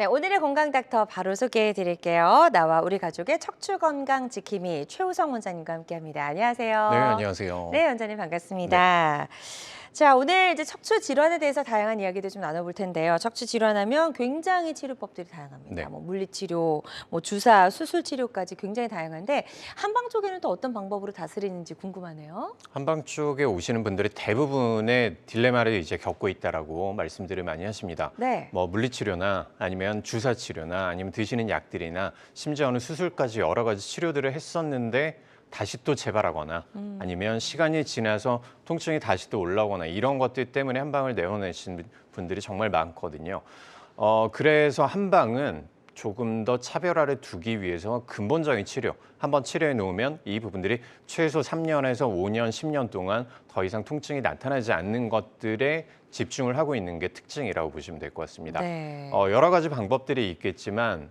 네, 오늘의 건강 닥터 바로 소개해 드릴게요. 나와 우리 가족의 척추 건강 지킴이 최우성 원장님과 함께합니다. 네, 안녕하세요. 안녕하세요. 네, 원장님 네. 반갑습니다. 자, 오늘 이제 척추 질환에 대해서 다양한 이야기들 좀 나눠볼 텐데요. 척추 질환하면 굉장히 치료법들이 다양합니다. 네. 뭐 물리치료, 뭐 주사, 수술 치료까지 굉장히 다양한데 한방 쪽에는 또 어떤 방법으로 다스리는지 궁금하네요. 한방 쪽에 오시는 분들이 대부분의 딜레마를 이제 겪고 있다라고 말씀들을 많이 하십니다. 네. 뭐 물리치료나 아니면 주사 치료나 아니면 드시는 약들이나 심지어는 수술까지 여러 가지 치료들을 했었는데 다시 또 재발하거나 아니면 시간이 지나서 통증이 다시 또 올라오거나 이런 것들 때문에 한방을 내원하시는 분들이 정말 많거든요. 그래서 한방은 조금 더 차별화를 두기 위해서 근본적인 치료, 한번 치료해 놓으면 이 부분들이 최소 3년에서 5년, 10년 동안 더 이상 통증이 나타나지 않는 것들에 집중을 하고 있는 게 특징이라고 보시면 될 것 같습니다. 네. 여러 가지 방법들이 있겠지만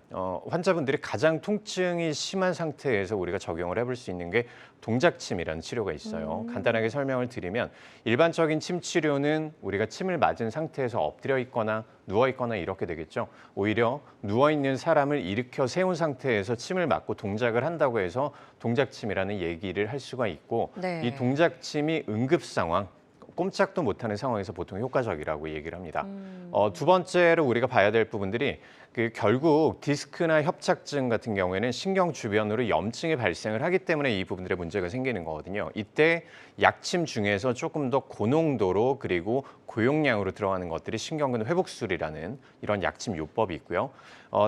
환자분들이 가장 통증이 심한 상태에서 우리가 적용을 해볼 수 있는 게 동작침이라는 치료가 있어요. 간단하게 설명을 드리면 일반적인 침 치료는 우리가 침을 맞은 상태에서 엎드려 있거나 누워 있거나 이렇게 되겠죠. 오히려 누워 있는 사람을 일으켜 세운 상태에서 침을 맞고 동작을 한다고 해서 동작침이라는 얘기를 할 수가 있고 네. 이 동작침이 응급 상황, 꼼짝도 못하는 상황에서 보통 효과적이라고 얘기를 합니다. 두 번째로 우리가 봐야 될 부분들이 결국 디스크나 협착증 같은 경우에는 신경 주변으로 염증이 발생을 하기 때문에 이 부분들의 문제가 생기는 거거든요. 이때 약침 중에서 조금 더 고농도로 그리고 고용량으로 들어가는 것들이 신경근 회복술이라는 이런 약침 요법이 있고요.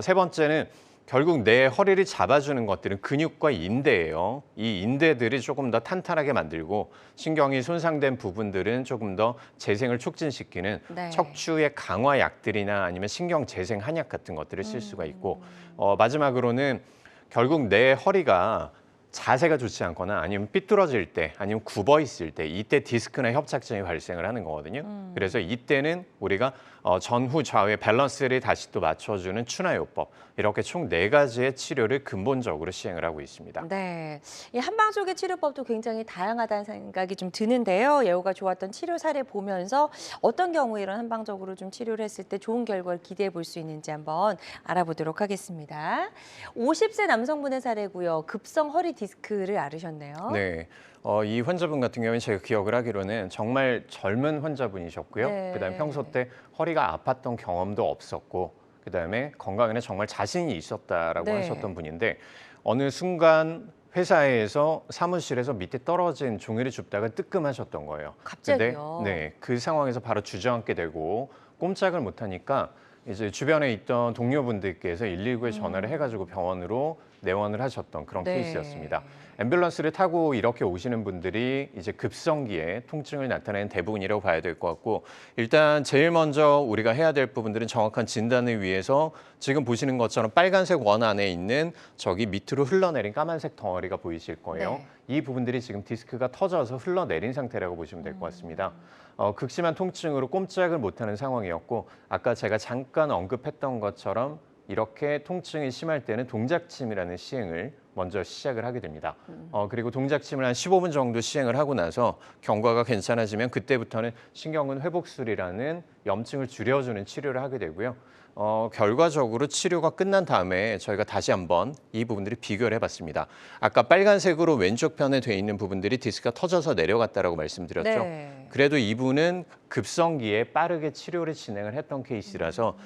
세 번째는 결국 내 허리를 잡아주는 것들은 근육과 인대예요. 이 인대들이 조금 더 탄탄하게 만들고 신경이 손상된 부분들은 조금 더 재생을 촉진시키는 네. 척추의 강화 약들이나 아니면 신경 재생 한약 같은 것들을 쓸 수가 있고 마지막으로는 결국 내 허리가 자세가 좋지 않거나 아니면 삐뚤어질 때 아니면 굽어 있을 때 이때 디스크나 협착증이 발생을 하는 거거든요. 그래서 이때는 우리가 전후 좌우의 밸런스를 다시 또 맞춰주는 추나요법 이렇게 총 4가지의 치료를 근본적으로 시행을 하고 있습니다. 네, 이 한방 쪽의 치료법도 굉장히 다양하다는 생각이 좀 드는데요. 예후가 좋았던 치료 사례 보면서 어떤 경우에 이런 한방적으로 좀 치료를 했을 때 좋은 결과를 기대해 볼 수 있는지 한번 알아보도록 하겠습니다. 50세 남성분의 사례고요. 급성 허리 디스크를 앓으셨네요. 네. 이 환자분 같은 경우는 제가 기억을 하기로는 정말 젊은 환자분이셨고요. 네. 그다음에 평소 때 허리가 아팠던 경험도 없었고 그다음에 건강에는 정말 자신이 있었다라고 네. 하셨던 분인데 어느 순간 회사에서 사무실에서 밑에 떨어진 종이를 줍다가 뜨끔하셨던 거예요. 갑자기요? 네, 그 상황에서 바로 주저앉게 되고 꼼짝을 못하니까 이제 주변에 있던 동료분들께서 119에 전화를 해가지고 병원으로 내원을 하셨던 그런 네. 케이스였습니다. 앰뷸런스를 타고 이렇게 오시는 분들이 이제 급성기에 통증을 나타내는 대부분이라고 봐야 될 것 같고 일단 제일 먼저 우리가 해야 될 부분들은 정확한 진단을 위해서 지금 보시는 것처럼 빨간색 원 안에 있는 저기 밑으로 흘러내린 까만색 덩어리가 보이실 거예요. 네. 이 부분들이 지금 디스크가 터져서 흘러내린 상태라고 보시면 될 것 같습니다. 극심한 통증으로 꼼짝을 못하는 상황이었고 아까 제가 잠깐 언급했던 것처럼 이렇게 통증이 심할 때는 동작침이라는 시행을 먼저 시작을 하게 됩니다. 그리고 동작침을 한 15분 정도 시행을 하고 나서 경과가 괜찮아지면 그때부터는 신경근 회복술이라는 염증을 줄여주는 치료를 하게 되고요. 결과적으로 치료가 끝난 다음에 저희가 다시 한번 이 부분들을 비교를 해봤습니다. 아까 빨간색으로 왼쪽 편에 돼 있는 부분들이 디스크가 터져서 내려갔다라고 말씀드렸죠. 네. 그래도 이분은 급성기에 빠르게 치료를 진행을 했던 케이스라서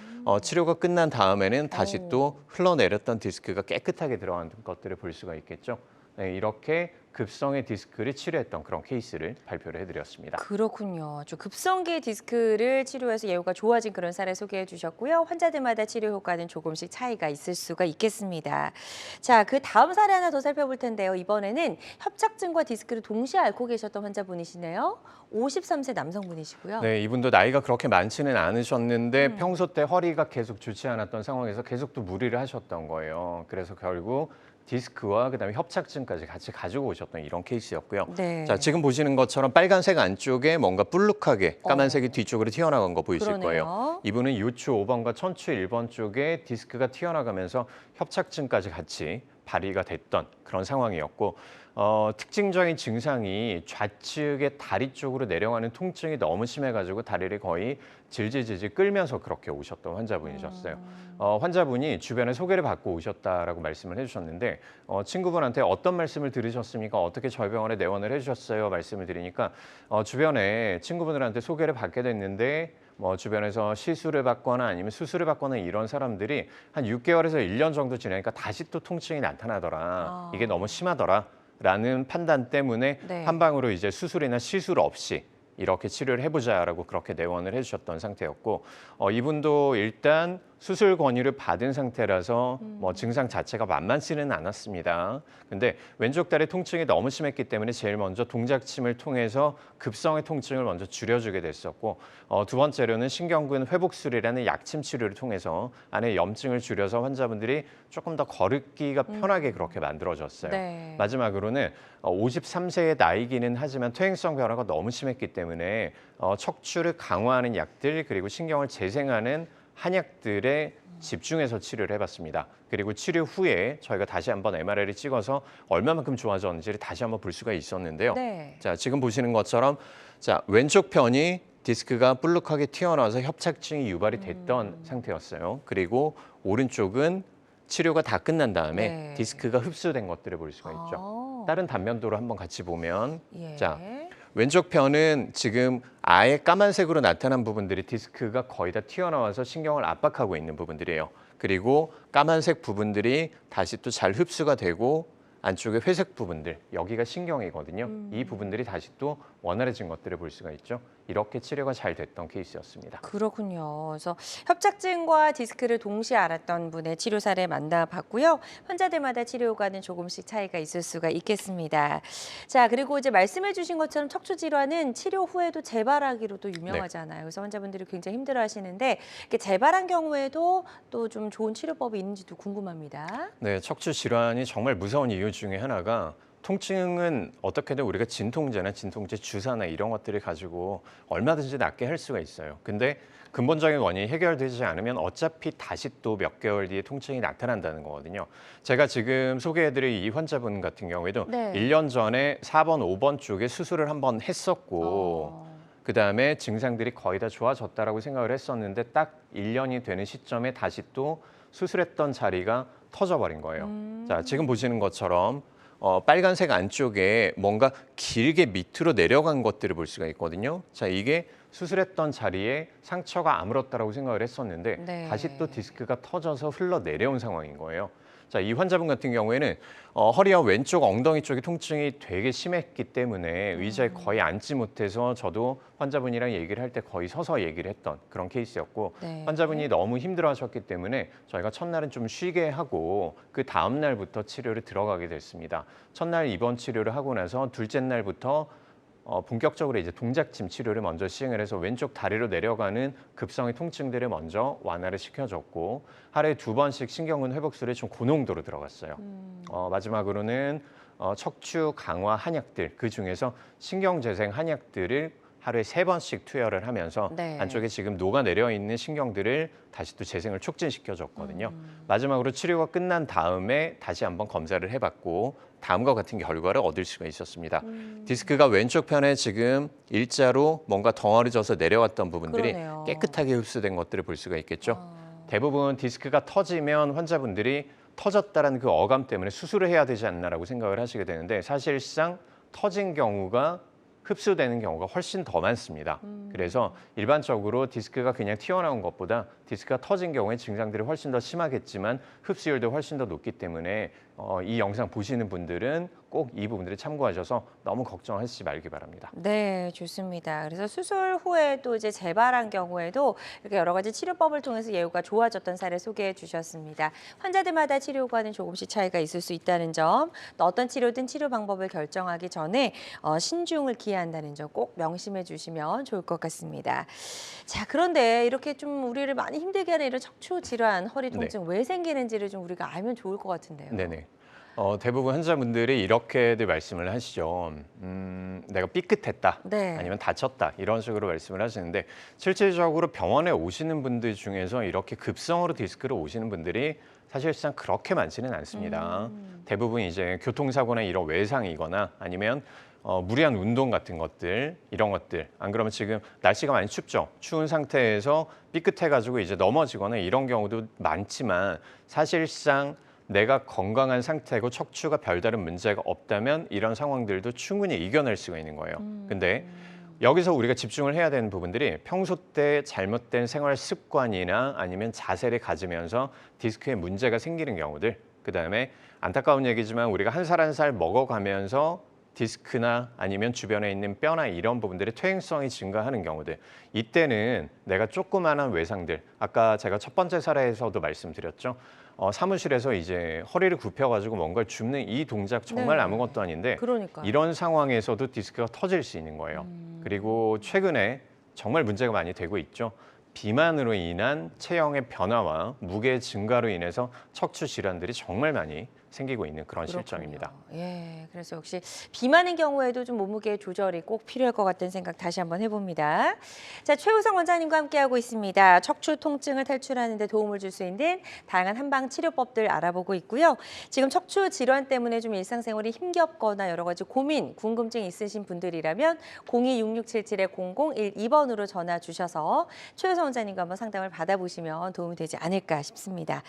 치료가 끝난 다음에는 다시 또 흘러내렸던 디스크가 깨끗하게 들어간 것들을 볼 수가 있겠죠. 네, 이렇게 급성의 디스크를 치료했던 그런 케이스를 발표를 해드렸습니다. 그렇군요. 좀 급성기 디스크를 치료해서 예후가 좋아진 그런 사례 소개해 주셨고요. 환자들마다 치료 효과는 조금씩 차이가 있을 수가 있겠습니다. 자, 그 다음 사례 하나 더 살펴볼 텐데요. 이번에는 협착증과 디스크를 동시에 앓고 계셨던 환자분이시네요. 53세 남성분이시고요. 네, 이분도 나이가 그렇게 많지는 않으셨는데 평소 때 허리가 계속 좋지 않았던 상황에서 계속 또 무리를 하셨던 거예요. 그래서 결국 디스크와 그다음에 협착증까지 같이 가지고 오셨던 이런 케이스였고요. 네. 자, 지금 보시는 것처럼 빨간색 안쪽에 뭔가 불룩하게 까만색이 뒤쪽으로 튀어나간 거 보이실 그러네요. 거예요. 이분은 요추 5번과 천추 1번 쪽에 디스크가 튀어나가면서 협착증까지 같이 발휘가 됐던 그런 상황이었고 특징적인 증상이 좌측의 다리 쪽으로 내려가는 통증이 너무 심해가지고 다리를 거의 질질 끌면서 그렇게 오셨던 환자분이셨어요. 환자분이 주변에 소개를 받고 오셨다라고 말씀을 해주셨는데 친구분한테 어떤 말씀을 들으셨습니까? 어떻게 저희 병원에 내원을 해주셨어요? 말씀을 드리니까 주변에 친구분들한테 소개를 받게 됐는데 뭐 주변에서 시술을 받거나 아니면 수술을 받거나 이런 사람들이 한 6개월에서 1년 정도 지나니까 다시 또 통증이 나타나더라. 이게 너무 심하더라. 라는 판단 때문에 네. 한방으로 이제 수술이나 시술 없이 이렇게 치료를 해보자라고 그렇게 내원을 해주셨던 상태였고 이분도 일단 수술 권유를 받은 상태라서 뭐 증상 자체가 만만치는 않았습니다. 근데 왼쪽 다리 통증이 너무 심했기 때문에 제일 먼저 동작침을 통해서 급성의 통증을 먼저 줄여주게 됐었고 두 번째로는 신경근 회복술이라는 약침 치료를 통해서 안에 염증을 줄여서 환자분들이 조금 더 걸기가 편하게 그렇게 만들어졌어요. 네. 마지막으로는 53세의 나이기는 하지만 퇴행성 변화가 너무 심했기 때문에 척추를 강화하는 약들 그리고 신경을 재생하는 한약들에 집중해서 치료를 해봤습니다. 그리고 치료 후에 저희가 다시 한번 MRI를 찍어서 얼마만큼 좋아졌는지를 다시 한번 볼 수가 있었는데요. 네. 자, 지금 보시는 것처럼 자, 왼쪽 편이 디스크가 볼록하게 튀어나와서 협착증이 유발이 됐던 상태였어요. 그리고 오른쪽은 치료가 다 끝난 다음에 네. 디스크가 흡수된 것들을 볼 수가 있죠. 다른 단면도로 한번 같이 보면 예. 자, 왼쪽 편은 지금 아예 까만색으로 나타난 부분들이 디스크가 거의 다 튀어나와서 신경을 압박하고 있는 부분들이에요. 그리고 까만색 부분들이 다시 또 잘 흡수가 되고 안쪽에 회색 부분들, 여기가 신경이거든요. 이 부분들이 다시 또 원활해진 것들을 볼 수가 있죠. 이렇게 치료가 잘 됐던 케이스였습니다. 그렇군요. 그래서 협착증과 디스크를 동시에 앓았던 분의 치료 사례 만나봤고요. 환자들마다 치료 효과는 조금씩 차이가 있을 수가 있겠습니다. 자, 그리고 이제 말씀해주신 것처럼 척추 질환은 치료 후에도 재발하기로도 유명하잖아요. 그래서 환자분들이 굉장히 힘들어하시는데 이렇게 재발한 경우에도 또 좀 좋은 치료법이 있는지도 궁금합니다. 네, 척추 질환이 정말 무서운 이유 중에 하나가 통증은 어떻게든 우리가 진통제나 진통제 주사나 이런 것들을 가지고 얼마든지 낫게 할 수가 있어요. 근데 근본적인 원인이 해결되지 않으면 어차피 다시 또 몇 개월 뒤에 통증이 나타난다는 거거든요. 제가 지금 소개해드릴 이 환자분 같은 경우에도 네. 1년 전에 4번, 5번 쪽에 수술을 한번 했었고 그다음에 증상들이 거의 다 좋아졌다라고 생각을 했었는데 딱 1년이 되는 시점에 다시 또 수술했던 자리가 터져버린 거예요. 자, 지금 보시는 것처럼 빨간색 안쪽에 뭔가 길게 밑으로 내려간 것들을 볼 수가 있거든요. 자, 이게 수술했던 자리에 상처가 아물었다라고 생각을 했었는데 네. 다시 또 디스크가 터져서 흘러내려온 상황인 거예요. 자, 이 환자분 같은 경우에는 허리와 왼쪽 엉덩이 쪽이 통증이 되게 심했기 때문에 의자에 거의 앉지 못해서 저도 환자분이랑 얘기를 할 때 거의 서서 얘기를 했던 그런 케이스였고 네. 환자분이 너무 힘들어하셨기 때문에 저희가 첫날은 좀 쉬게 하고 그 다음 날부터 치료를 들어가게 됐습니다. 첫날 입원 치료를 하고 나서 둘째 날부터 본격적으로 이제 동작침 치료를 먼저 시행을 해서 왼쪽 다리로 내려가는 급성의 통증들을 먼저 완화를 시켜줬고 하루에 2번씩 신경근 회복술에 좀 고농도로 들어갔어요. 마지막으로는 척추 강화 한약들 그 중에서 신경재생 한약들을 하루에 3번씩 투여를 하면서 네. 안쪽에 지금 녹아내려 있는 신경들을 다시 또 재생을 촉진시켜줬거든요. 마지막으로 치료가 끝난 다음에 다시 한번 검사를 해봤고 다음과 같은 결과를 얻을 수가 있었습니다. 디스크가 왼쪽 편에 지금 일자로 뭔가 덩어리져서 내려왔던 부분들이 그러네요. 깨끗하게 흡수된 것들을 볼 수가 있겠죠. 대부분 디스크가 터지면 환자분들이 터졌다는 그 어감 때문에 수술을 해야 되지 않나라고 생각을 하시게 되는데 사실상 터진 경우가 흡수되는 경우가 훨씬 더 많습니다. 그래서 일반적으로 디스크가 그냥 튀어나온 것보다 디스크가 터진 경우에 증상들이 훨씬 더 심하겠지만 흡수율도 훨씬 더 높기 때문에 이 영상 보시는 분들은 꼭 이 부분들을 참고하셔서 너무 걱정하시지 말기 바랍니다. 네, 좋습니다. 그래서 수술 후에 또 이제 재발한 경우에도 이렇게 여러 가지 치료법을 통해서 예후가 좋아졌던 사례 소개해 주셨습니다. 환자들마다 치료 효과는 조금씩 차이가 있을 수 있다는 점, 또 어떤 치료든 치료 방법을 결정하기 전에 신중을 기한다는 점 꼭 명심해 주시면 좋을 것 같습니다. 자, 그런데 이렇게 좀 우리를 많이 힘들게 하는 이런 척추 질환, 허리 통증 왜 생기는지를 좀 우리가 알면 좋을 것 같은데요. 네네. 대부분 환자분들이 이렇게들 말씀을 하시죠. 내가 삐끗했다, 네. 아니면 다쳤다 이런 식으로 말씀을 하시는데 실질적으로 병원에 오시는 분들 중에서 이렇게 급성으로 디스크를 오시는 분들이 사실상 그렇게 많지는 않습니다. 대부분 이제 교통사고나 이런 외상이거나 아니면 무리한 운동 같은 것들, 이런 것들. 안 그러면 지금 날씨가 많이 춥죠. 추운 상태에서 삐끗해가지고 이제 넘어지거나 이런 경우도 많지만 사실상 내가 건강한 상태고 척추가 별다른 문제가 없다면 이런 상황들도 충분히 이겨낼 수가 있는 거예요. 근데 여기서 우리가 집중을 해야 되는 부분들이 평소 때 잘못된 생활 습관이나 아니면 자세를 가지면서 디스크에 문제가 생기는 경우들, 그다음에 안타까운 얘기지만 우리가 한 살 한 살 먹어가면서 디스크나 아니면 주변에 있는 뼈나 이런 부분들의 퇴행성이 증가하는 경우들, 이때는 내가 조그마한 외상들, 아까 제가 첫 번째 사례에서도 말씀드렸죠. 사무실에서 이제 허리를 굽혀가지고 뭔가를 줍는 이 동작 정말 네. 아무것도 아닌데 그러니까요. 이런 상황에서도 디스크가 터질 수 있는 거예요. 그리고 최근에 정말 문제가 많이 되고 있죠. 비만으로 인한 체형의 변화와 무게 증가로 인해서 척추 질환들이 정말 많이 생기고 있는 그런 그렇군요. 실정입니다. 예, 그래서 역시 비만인 경우에도 좀 몸무게 조절이 꼭 필요할 것 같다는 생각 다시 한번 해봅니다. 자, 최우성 원장님과 함께하고 있습니다. 척추 통증을 탈출하는 데 도움을 줄 수 있는 다양한 한방 치료법들 알아보고 있고요. 지금 척추 질환 때문에 좀 일상생활이 힘겹거나 여러 가지 고민, 궁금증 있으신 분들이라면 026677-0012번으로 전화 주셔서 최우성 원장님과 한번 상담을 받아보시면 도움이 되지 않을까 싶습니다.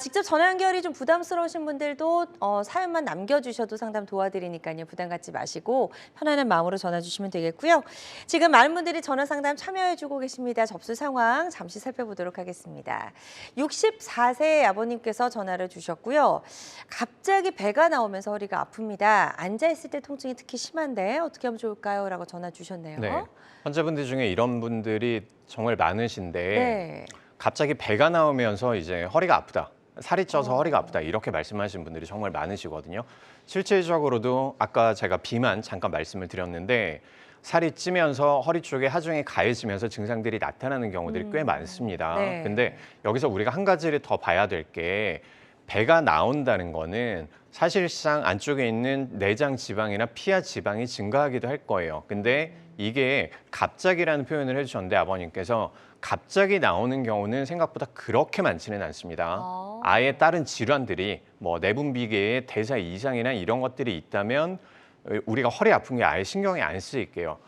직접 전화 연결이 좀 부담스러우신 분들도 사연만 남겨주셔도 상담 도와드리니까요. 부담 갖지 마시고 편안한 마음으로 전화 주시면 되겠고요. 지금 많은 분들이 전화 상담 참여해주고 계십니다. 접수 상황 잠시 살펴보도록 하겠습니다. 64세 아버님께서 전화를 주셨고요. 갑자기 배가 나오면서 허리가 아픕니다. 앉아있을 때 통증이 특히 심한데 어떻게 하면 좋을까요? 라고 전화 주셨네요. 네, 환자분들 중에 이런 분들이 정말 많으신데 네. 갑자기 배가 나오면서 이제 허리가 아프다, 살이 쪄서 허리가 아프다 이렇게 말씀하시는 분들이 정말 많으시거든요. 실질적으로도 아까 제가 비만 잠깐 말씀을 드렸는데 살이 찌면서 허리 쪽에 하중이 가해지면서 증상들이 나타나는 경우들이 꽤 많습니다. 네. 근데 여기서 우리가 한 가지를 더 봐야 될 게 배가 나온다는 거는 사실상 안쪽에 있는 내장 지방이나 피하 지방이 증가하기도 할 거예요. 근데 이게 갑자기라는 표현을 해주셨는데 아버님께서 갑자기 나오는 경우는 생각보다 그렇게 많지는 않습니다. 아예 다른 질환들이 뭐 내분비계의 대사 이상이나 이런 것들이 있다면 우리가 허리 아픈 게 아예 신경이 안 쓰일게요.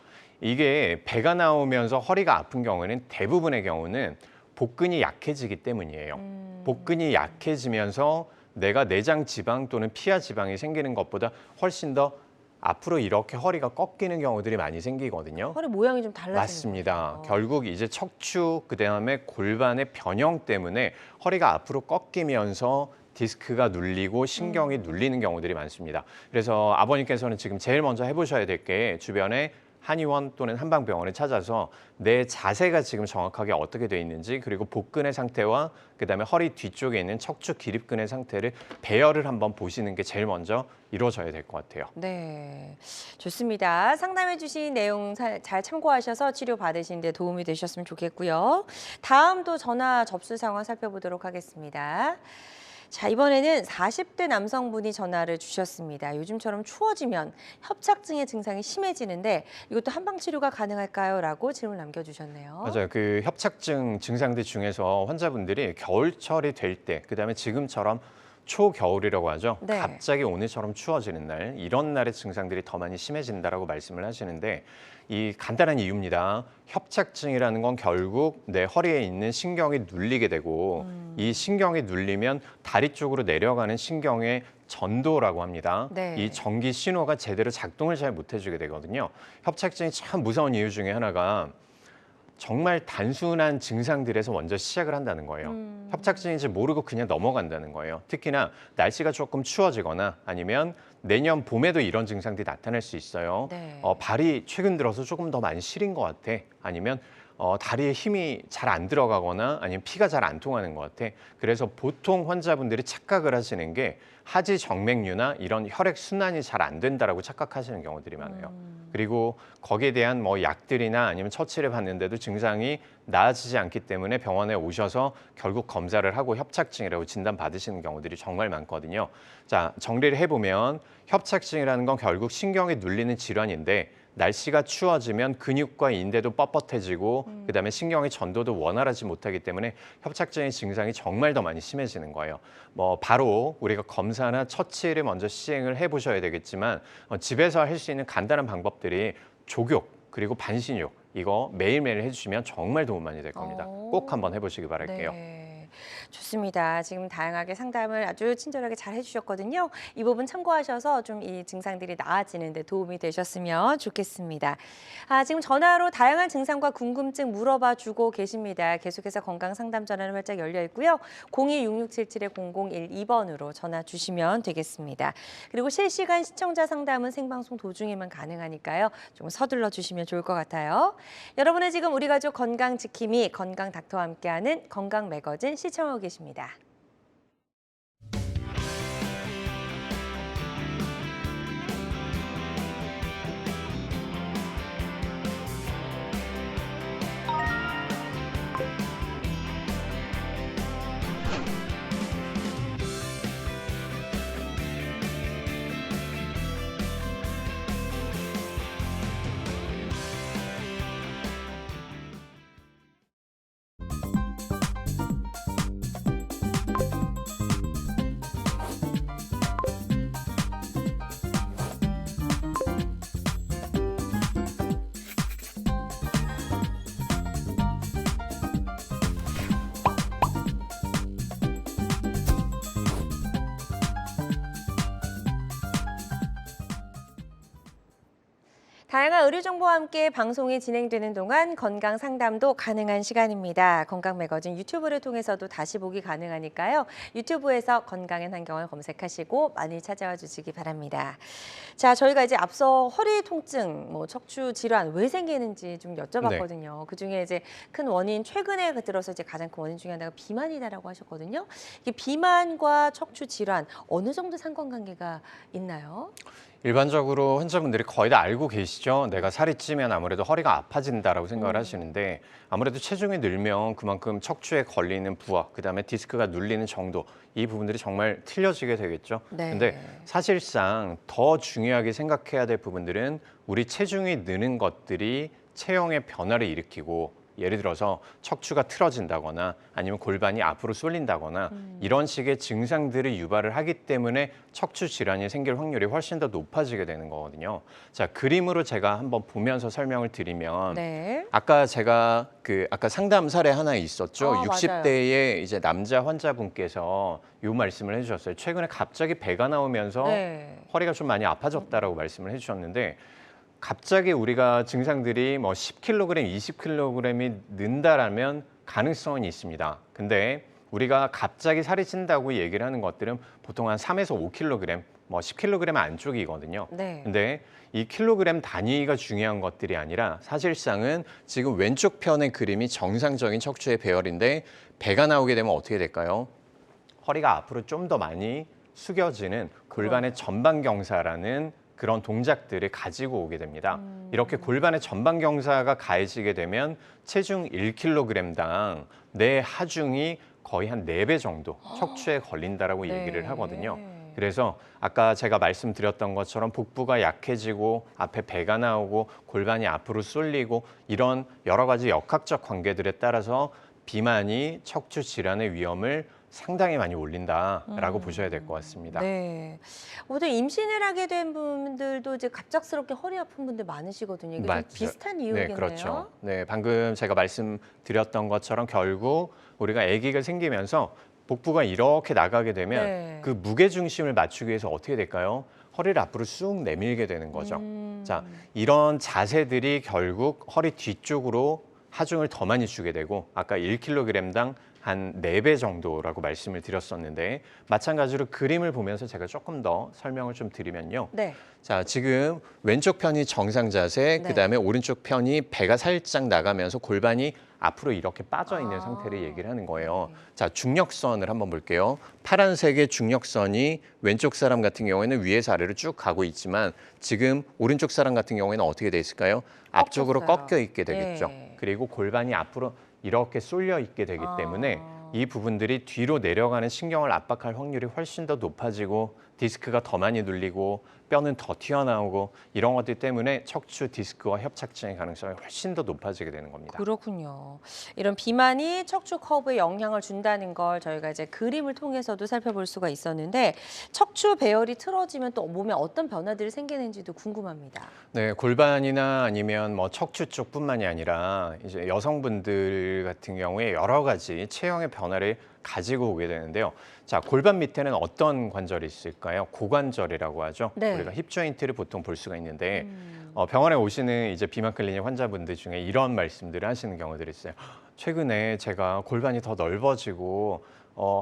이게 배가 나오면서 허리가 아픈 경우는 대부분의 경우는 복근이 약해지기 때문이에요. 복근이 약해지면서 내가 내장 지방 또는 피하 지방이 생기는 것보다 훨씬 더 앞으로 이렇게 허리가 꺾이는 경우들이 많이 생기거든요. 허리 모양이 좀 달라지는 맞습니다. 거죠. 결국 이제 척추 그다음에 골반의 변형 때문에 허리가 앞으로 꺾이면서 디스크가 눌리고 신경이 눌리는 경우들이 많습니다. 그래서 아버님께서는 지금 제일 먼저 해보셔야 될 게 주변에 한의원 또는 한방병원을 찾아서 내 자세가 지금 정확하게 어떻게 돼 있는지, 그리고 복근의 상태와 그다음에 허리 뒤쪽에 있는 척추 기립근의 상태를 배열을 한번 보시는 게 제일 먼저 이루어져야 될 것 같아요. 네, 좋습니다. 상담해 주신 내용 잘 참고하셔서 치료 받으시는 데 도움이 되셨으면 좋겠고요. 다음도 전화 접수 상황 살펴보도록 하겠습니다. 자, 이번에는 40대 남성분이 전화를 주셨습니다. 요즘처럼 추워지면 협착증의 증상이 심해지는데 이것도 한방 치료가 가능할까요? 라고 질문 남겨주셨네요. 맞아요. 그 협착증 증상들 중에서 환자분들이 겨울철이 될 때, 그다음에 지금처럼 초겨울이라고 하죠. 네. 갑자기 오늘처럼 추워지는 날, 이런 날의 증상들이 더 많이 심해진다라고 말씀을 하시는데 이 간단한 이유입니다. 협착증이라는 건 결국 내 허리에 있는 신경이 눌리게 되고 이 신경이 눌리면 다리 쪽으로 내려가는 신경의 전도라고 합니다. 네. 이 전기 신호가 제대로 작동을 잘 못해주게 되거든요. 협착증이 참 무서운 이유 중에 하나가 정말 단순한 증상들에서 먼저 시작을 한다는 거예요. 협착증인지 모르고 그냥 넘어간다는 거예요. 특히나 날씨가 조금 추워지거나 아니면 내년 봄에도 이런 증상들이 나타날 수 있어요. 네. 발이 최근 들어서 조금 더 많이 시린 것 같아. 아니면 다리에 힘이 잘 안 들어가거나 아니면 피가 잘 안 통하는 것 같아. 그래서 보통 환자분들이 착각을 하시는 게 하지 정맥류나 이런 혈액 순환이 잘 안 된다라고 착각하시는 경우들이 많아요. 그리고 거기에 대한 뭐 약들이나 아니면 처치를 받는데도 증상이 나아지지 않기 때문에 병원에 오셔서 결국 검사를 하고 협착증이라고 진단받으시는 경우들이 정말 많거든요. 자, 정리를 해보면 협착증이라는 건 결국 신경이 눌리는 질환인데 날씨가 추워지면 근육과 인대도 뻣뻣해지고 그다음에 신경의 전도도 원활하지 못하기 때문에 협착증의 증상이 정말 더 많이 심해지는 거예요. 뭐 바로 우리가 검사나 처치를 먼저 시행을 해보셔야 되겠지만 집에서 할 수 있는 간단한 방법들이 족욕 그리고 반신욕 이거 매일매일 해주시면 정말 도움 많이 될 겁니다. 꼭 한번 해보시기 바랄게요. 네. 좋습니다. 지금 다양하게 상담을 아주 친절하게 잘 해주셨거든요. 이 부분 참고하셔서 좀 이 증상들이 나아지는 데 도움이 되셨으면 좋겠습니다. 지금 전화로 다양한 증상과 궁금증 물어봐 주고 계십니다. 계속해서 건강 상담 전화는 활짝 열려 있고요. 026677-0012번으로 전화 주시면 되겠습니다. 그리고 실시간 시청자 상담은 생방송 도중에만 가능하니까요. 좀 서둘러 주시면 좋을 것 같아요. 여러분은 지금 우리 가족 건강 지킴이 건강 닥터와 함께하는 건강 매거진 시청하고 계십니다. 다양한 의료 정보와 함께 방송이 진행되는 동안 건강 상담도 가능한 시간입니다. 건강 매거진 유튜브를 통해서도 다시 보기 가능하니까요. 유튜브에서 건강한 환경을 검색하시고 많이 찾아와 주시기 바랍니다. 자, 저희가 이제 앞서 허리 통증, 뭐 척추 질환 왜 생기는지 좀 여쭤봤거든요. 그중에 이제 큰 원인 최근에 들어서 이제 가장 큰 원인 중에 하나가 비만이다라고 하셨거든요. 이게 비만과 척추 질환 어느 정도 상관관계가 있나요? 일반적으로 환자분들이 거의 다 알고 계시죠. 내가 살이 찌면 아무래도 허리가 아파진다라고 생각을 하시는데 아무래도 체중이 늘면 그만큼 척추에 걸리는 부하, 그다음에 디스크가 눌리는 정도 이 부분들이 정말 틀려지게 되겠죠. 네. 근데 사실상 더 중요하게 생각해야 될 부분들은 우리 체중이 느는 것들이 체형의 변화를 일으키고 예를 들어서 척추가 틀어진다거나 아니면 골반이 앞으로 쏠린다거나 이런 식의 증상들을 유발을 하기 때문에 척추 질환이 생길 확률이 훨씬 더 높아지게 되는 거거든요. 자, 그림으로 제가 한번 보면서 설명을 드리면 네. 아까 제가 아까 상담 사례 하나 있었죠. 맞아요. 60대의 이제 남자 환자분께서 요 말씀을 해주셨어요. 최근에 갑자기 배가 나오면서 네. 허리가 좀 많이 아파졌다라고 말씀을 해주셨는데 갑자기 우리가 증상들이 뭐 10kg, 20kg이 는다라면 가능성은 있습니다. 근데 우리가 갑자기 살이 찐다고 얘기를 하는 것들은 보통 한 3에서 5kg, 뭐 10kg 안쪽이거든요. 네. 근데 이 킬로그램 단위가 중요한 것들이 아니라 사실상은 지금 왼쪽 편의 그림이 정상적인 척추의 배열인데 배가 나오게 되면 어떻게 될까요? 허리가 앞으로 좀 더 많이 숙여지는 골반의 전방경사라는 그런 동작들을 가지고 오게 됩니다. 이렇게 골반의 전방경사가 가해지게 되면 체중 1kg당 내 하중이 거의 한 4배 정도 척추에 걸린다라고 얘기를 하거든요. 그래서 아까 제가 말씀드렸던 것처럼 복부가 약해지고 앞에 배가 나오고 골반이 앞으로 쏠리고 이런 여러 가지 역학적 관계들에 따라서 비만이 척추 질환의 위험을 상당히 많이 올린다라고 보셔야 될 것 같습니다. 네. 보통 임신을 하게 된 분들도 이제 갑작스럽게 허리 아픈 분들 많으시거든요. 이게 좀 맞죠. 비슷한 이유겠네요. 네, 그렇죠. 네, 방금 제가 말씀드렸던 것처럼 결국 우리가 아기가 생기면서 복부가 이렇게 나가게 되면 네. 그 무게 중심을 맞추기 위해서 어떻게 될까요? 허리를 앞으로 쑥 내밀게 되는 거죠. 자, 이런 자세들이 결국 허리 뒤쪽으로 하중을 더 많이 주게 되고 아까 1kg당 한 4배 정도라고 말씀을 드렸었는데 마찬가지로 그림을 보면서 제가 조금 더 설명을 좀 드리면요. 네. 자, 지금 왼쪽 편이 정상 자세, 네. 그다음에 오른쪽 편이 배가 살짝 나가면서 골반이 앞으로 이렇게 빠져 있는 상태를 얘기를 하는 거예요. 자, 중력선을 한번 볼게요. 파란색의 중력선이 왼쪽 사람 같은 경우에는 위에서 아래로 쭉 가고 있지만 지금 오른쪽 사람 같은 경우에는 어떻게 돼 있을까요? 앞쪽으로 꺾였어요. 꺾여 있게 되겠죠. 네. 그리고 골반이 앞으로 이렇게 쏠려 있게 되기 때문에 이 부분들이 뒤로 내려가는 신경을 압박할 확률이 훨씬 더 높아지고 디스크가 더 많이 눌리고 뼈는 더 튀어나오고 이런 것들 때문에 척추 디스크와 협착증의 가능성이 훨씬 더 높아지게 되는 겁니다. 그렇군요. 이런 비만이 척추 커브에 영향을 준다는 걸 저희가 이제 그림을 통해서도 살펴볼 수가 있었는데 척추 배열이 틀어지면 또 몸에 어떤 변화들이 생기는지도 궁금합니다. 네, 골반이나 아니면 뭐 척추 쪽뿐만이 아니라 이제 여성분들 같은 경우에 여러 가지 체형의 변화를 가지고 오게 되는데요. 자, 골반 밑에는 어떤 관절이 있을까요? 고관절이라고 하죠. 네. 우리가 힙 조인트를 보통 볼 수가 있는데 병원에 오시는 이제 비만 클리닉 환자분들 중에 이런 말씀들을 하시는 경우들이 있어요. 최근에 제가 골반이 더 넓어지고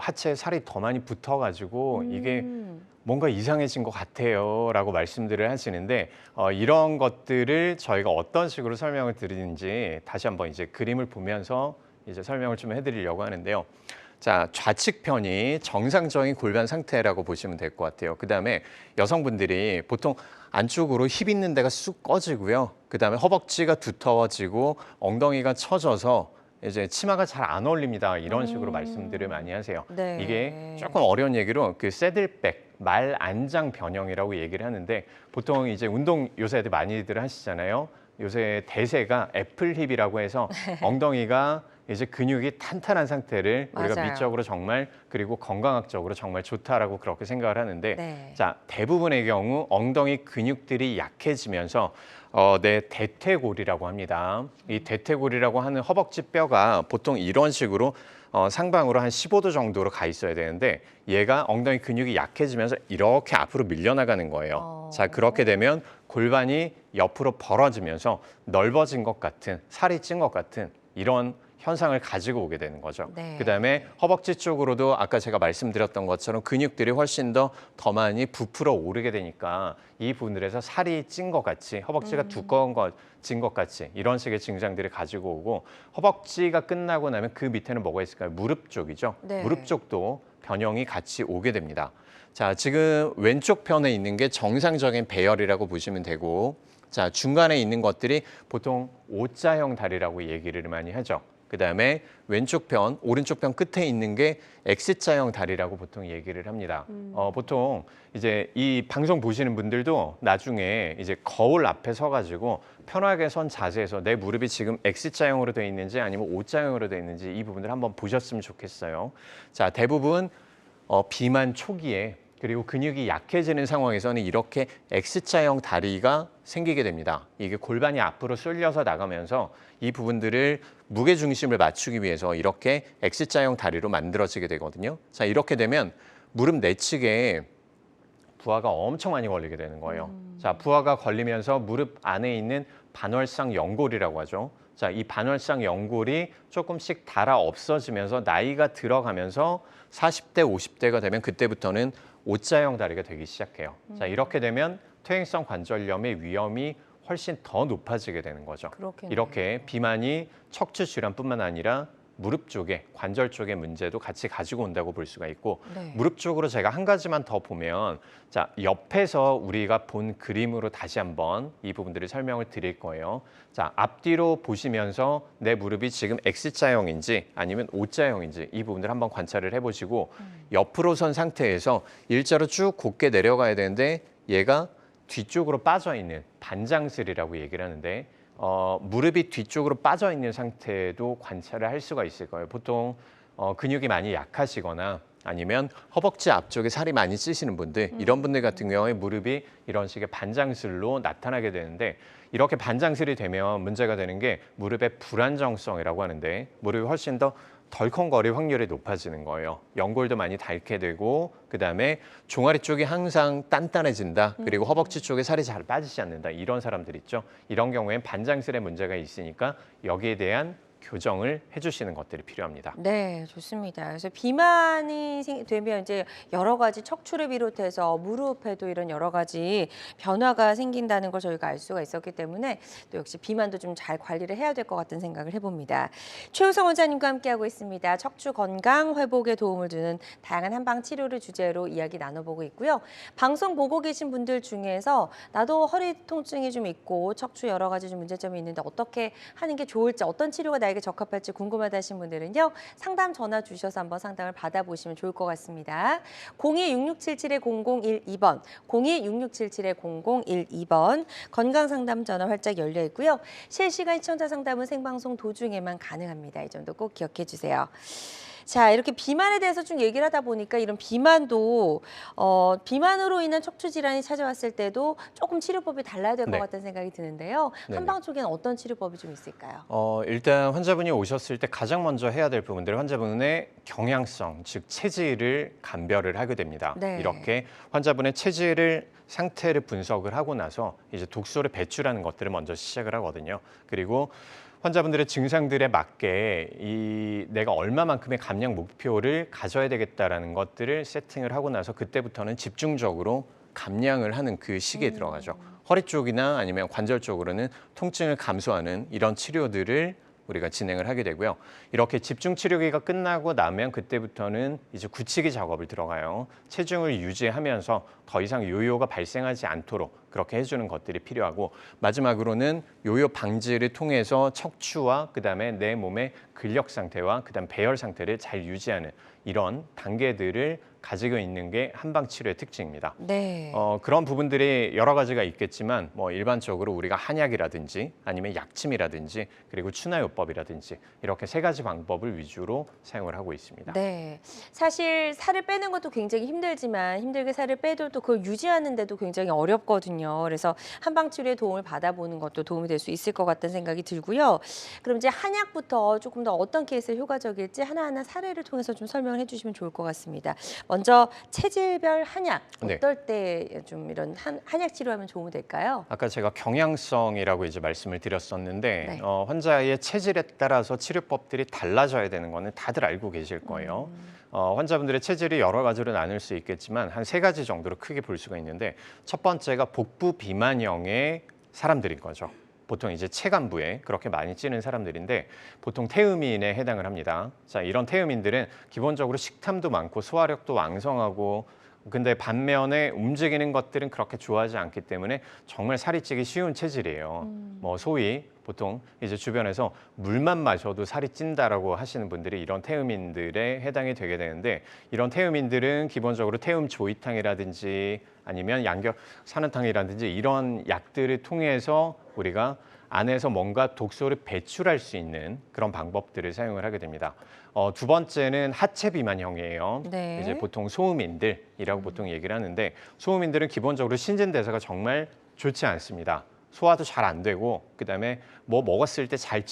하체에 살이 더 많이 붙어가지고 이게 뭔가 이상해진 것 같아요 라고 말씀들을 하시는데 이런 것들을 저희가 어떤 식으로 설명을 드리는지 다시 한번 이제 그림을 보면서 이제 설명을 좀 해드리려고 하는데요. 자, 좌측편이 정상적인 골반 상태라고 보시면 될 것 같아요. 그다음에 여성분들이 보통 안쪽으로 힙 있는 데가 쑥 꺼지고요. 그다음에 허벅지가 두터워지고 엉덩이가 처져서 이제 치마가 잘 안 어울립니다. 이런 식으로 말씀들을 많이 하세요. 네. 이게 조금 어려운 얘기로 그 새들백, 말 안장 변형이라고 얘기를 하는데 보통 이제 운동 요새 애들 많이들 하시잖아요. 요새 대세가 애플 힙이라고 해서 엉덩이가 이제 근육이 탄탄한 상태를 우리가 맞아요. 미적으로 정말 그리고 건강학적으로 정말 좋다라고 그렇게 생각을 하는데 네. 자, 대부분의 경우 엉덩이 근육들이 약해지면서 내 대퇴골이라고 합니다. 이 대퇴골이라고 하는 허벅지 뼈가 보통 이런 식으로 상방으로 한 15도 정도로 가 있어야 되는데 얘가 엉덩이 근육이 약해지면서 이렇게 앞으로 밀려나가는 거예요. 자, 그렇게 되면 골반이 옆으로 벌어지면서 넓어진 것 같은, 살이 찐 것 같은 이런 현상을 가지고 오게 되는 거죠. 네. 그다음에 허벅지 쪽으로도 아까 제가 말씀드렸던 것처럼 근육들이 훨씬 더 많이 부풀어 오르게 되니까 이 부분들에서 살이 찐 것 같이 허벅지가 두꺼운 진 것 같이 이런 식의 증상들을 가지고 오고 허벅지가 끝나고 나면 그 밑에는 뭐가 있을까요? 무릎 쪽이죠. 네. 무릎 쪽도 변형이 같이 오게 됩니다. 자, 지금 왼쪽 편에 있는 게 정상적인 배열이라고 보시면 되고 자, 중간에 있는 것들이 보통 O자형 다리라고 얘기를 많이 하죠. 그다음에 왼쪽 편, 오른쪽 편 끝에 있는 게 X자형 다리라고 보통 얘기를 합니다. 보통 이제 이 방송 보시는 분들도 나중에 이제 거울 앞에 서가지고 편하게 선 자세에서 내 무릎이 지금 X자형으로 돼 있는지 아니면 O자형으로 돼 있는지 이 부분들 한번 보셨으면 좋겠어요. 자, 대부분 비만 초기에 그리고 근육이 약해지는 상황에서는 이렇게 X자형 다리가 생기게 됩니다. 이게 골반이 앞으로 쏠려서 나가면서 이 부분들을 무게 중심을 맞추기 위해서 이렇게 X자형 다리로 만들어지게 되거든요. 자, 이렇게 되면 무릎 내측에 부하가 엄청 많이 걸리게 되는 거예요. 자, 부하가 걸리면서 무릎 안에 있는 반월상 연골이라고 하죠. 자, 이 반월상 연골이 조금씩 닳아 없어지면서 나이가 들어가면서 40대, 50대가 되면 그때부터는 O자형 다리가 되기 시작해요. 자, 이렇게 되면 퇴행성 관절염의 위험이 훨씬 더 높아지게 되는 거죠. 그렇겠네요. 이렇게 비만이 척추 질환뿐만 아니라 무릎 쪽에 관절 쪽의 문제도 같이 가지고 온다고 볼 수가 있고 네. 무릎 쪽으로 제가 한 가지만 더 보면 자, 옆에서 우리가 본 그림으로 다시 한번 이 부분들을 설명을 드릴 거예요. 자, 앞뒤로 보시면서 내 무릎이 지금 X자형인지 아니면 O자형인지 이 부분들 한번 관찰을 해보시고 옆으로 선 상태에서 일자로 쭉 곧게 내려가야 되는데 얘가 뒤쪽으로 빠져 있는 반장슬이라고 얘기를 하는데 무릎이 뒤쪽으로 빠져 있는 상태도 관찰을 할 수가 있을 거예요. 보통 근육이 많이 약하시거나 아니면 허벅지 앞쪽에 살이 많이 찌시는 분들 이런 분들 같은 경우에 무릎이 이런 식의 반장슬로 나타나게 되는데 이렇게 반장슬이 되면 문제가 되는 게 무릎의 불안정성이라고 하는데 무릎이 훨씬 더 덜컹거릴 확률이 높아지는 거예요. 연골도 많이 닳게 되고 그다음에 종아리 쪽이 항상 단단해진다. 그리고 허벅지 쪽에 살이 잘 빠지지 않는다. 이런 사람들 있죠. 이런 경우엔 반장슬에 문제가 있으니까 여기에 대한 교정을 해주시는 것들이 필요합니다. 네, 좋습니다. 그래서 비만이 되면 이제 여러 가지 척추를 비롯해서 무릎에도 이런 여러 가지 변화가 생긴다는 걸 저희가 알 수가 있었기 때문에 또 역시 비만도 좀 잘 관리를 해야 될 것 같은 생각을 해봅니다. 최우성 원장님과 함께하고 있습니다. 척추 건강 회복에 도움을 주는 다양한 한방 치료를 주제로 이야기 나눠보고 있고요. 방송 보고 계신 분들 중에서 나도 허리 통증이 좀 있고 척추 여러 가지 좀 문제점이 있는데 어떻게 하는 게 좋을지 어떤 치료가 나에게 환자에게 적합할지 궁금하다 하신 분들은요. 상담 전화 주셔서 한번 상담을 받아보시면 좋을 것 같습니다. 02-6677-0012번, 02-6677-0012번 건강상담 전화 활짝 열려 있고요. 실시간 시청자 상담은 생방송 도중에만 가능합니다. 이 점도 꼭 기억해 주세요. 자, 이렇게 비만에 대해서 쭉 얘기를 하다 보니까 이런 비만도 비만으로 인한 척추 질환이 찾아왔을 때도 조금 치료법이 달라야 될 것 네. 같다는 생각이 드는데요. 네네. 한방 쪽에는 어떤 치료법이 좀 있을까요? 일단 환자분이 오셨을 때 가장 먼저 해야 될 부분들은 환자분의 경향성, 즉 체질을 감별을 하게 됩니다. 네. 이렇게 환자분의 체질을 상태를 분석을 하고 나서 이제 독소를 배출하는 것들을 먼저 시작을 하거든요. 그리고 환자분들의 증상들에 맞게 내가 얼마만큼의 감량 목표를 가져야 되겠다라는 것들을 세팅을 하고 나서 그때부터는 집중적으로 감량을 하는 그 시기에 들어가죠. 허리 쪽이나 아니면 관절 쪽으로는 통증을 감소하는 이런 치료들을 우리가 진행을 하게 되고요. 이렇게 집중 치료기가 끝나고 나면 그때부터는 이제 굳히기 작업을 들어가요. 체중을 유지하면서 더 이상 요요가 발생하지 않도록 그렇게 해주는 것들이 필요하고, 마지막으로는 요요 방지를 통해서 척추와 그다음에 내 몸의 근력 상태와 그다음 배열 상태를 잘 유지하는 이런 단계들을 가지고 있는 게 한방 치료의 특징입니다. 네. 그런 부분들이 여러 가지가 있겠지만 뭐 일반적으로 우리가 한약이라든지 아니면 약침이라든지 그리고 추나요법이라든지 이렇게 세 가지 방법을 위주로 사용을 하고 있습니다. 네. 사실 살을 빼는 것도 굉장히 힘들지만 힘들게 살을 빼도 또 그걸 유지하는 데도 굉장히 어렵거든요. 그래서 한방 치료의 도움을 받아보는 것도 도움이 될 수 있을 것 같다는 생각이 들고요. 그럼 이제 한약부터 조금 더 어떤 케이스에 효과적일지 하나하나 사례를 통해서 좀 설명을 해주시면 좋을 것 같습니다. 먼저 체질별 한약, 네. 어떨 때 좀 이런 한약 치료하면 도움이 될까요? 아까 제가 경향성이라고 이제 말씀을 드렸었는데 네. 환자의 체질에 따라서 치료법들이 달라져야 되는 거는 다들 알고 계실 거예요. 환자분들의 체질이 여러 가지로 나눌 수 있겠지만 한 세 가지 정도로 크게 볼 수가 있는데, 첫 번째가 복부 비만형의 사람들인 거죠. 보통 이제 체간부에 그렇게 많이 찌는 사람들인데 보통 태음인에 해당을 합니다. 자, 이런 태음인들은 기본적으로 식탐도 많고 소화력도 왕성하고, 근데 반면에 움직이는 것들은 그렇게 좋아하지 않기 때문에 정말 살이 찌기 쉬운 체질이에요. 뭐 소위 보통 이제 주변에서 물만 마셔도 살이 찐다라고 하시는 분들이 이런 태음인들에 해당이 되게 되는데, 이런 태음인들은 기본적으로 태음 조이탕이라든지 아니면 양격 산화탕이라든지 이런 약들을 통해서 우리가 안에서 뭔가 독소를 배출할 수 있는 그런 방법들을 사용을 하게 됩니다. 두 번째는 하체 비만형이에요. 네. 이제 보통 소음인들이라고 보통 얘기를 하는데, 소음인들은 기본적으로 신진대사가 정말 좋지 않습니다. 소화도 잘 안 되고 그다음에 뭐 먹었을 때 잘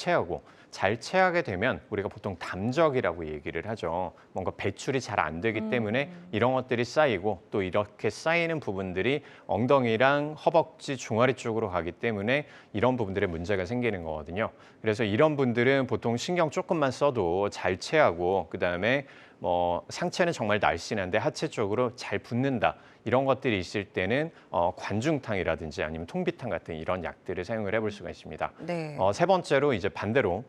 체하게 되면 우리가 보통 담적이라고 얘기를 하죠. 뭔가 배출이 잘 안 되기 때문에 이런 것들이 쌓이고, 또 이렇게 쌓이는 부분들이 엉덩이랑 허벅지, 종아리 쪽으로 가기 때문에 이런 부분들에 문제가 생기는 거거든요. 그래서 이런 분들은 보통 신경 조금만 써도 잘 체하고 그다음에 뭐 상체는 정말 날씬한데 하체 쪽으로 잘 붓는다. 이런 것들이 있을 때는 관중탕이라든지 아니면 통비탕 같은 이런 약들을 사용을 해볼 수가 있습니다. 네. 세 번째로 이제 반대로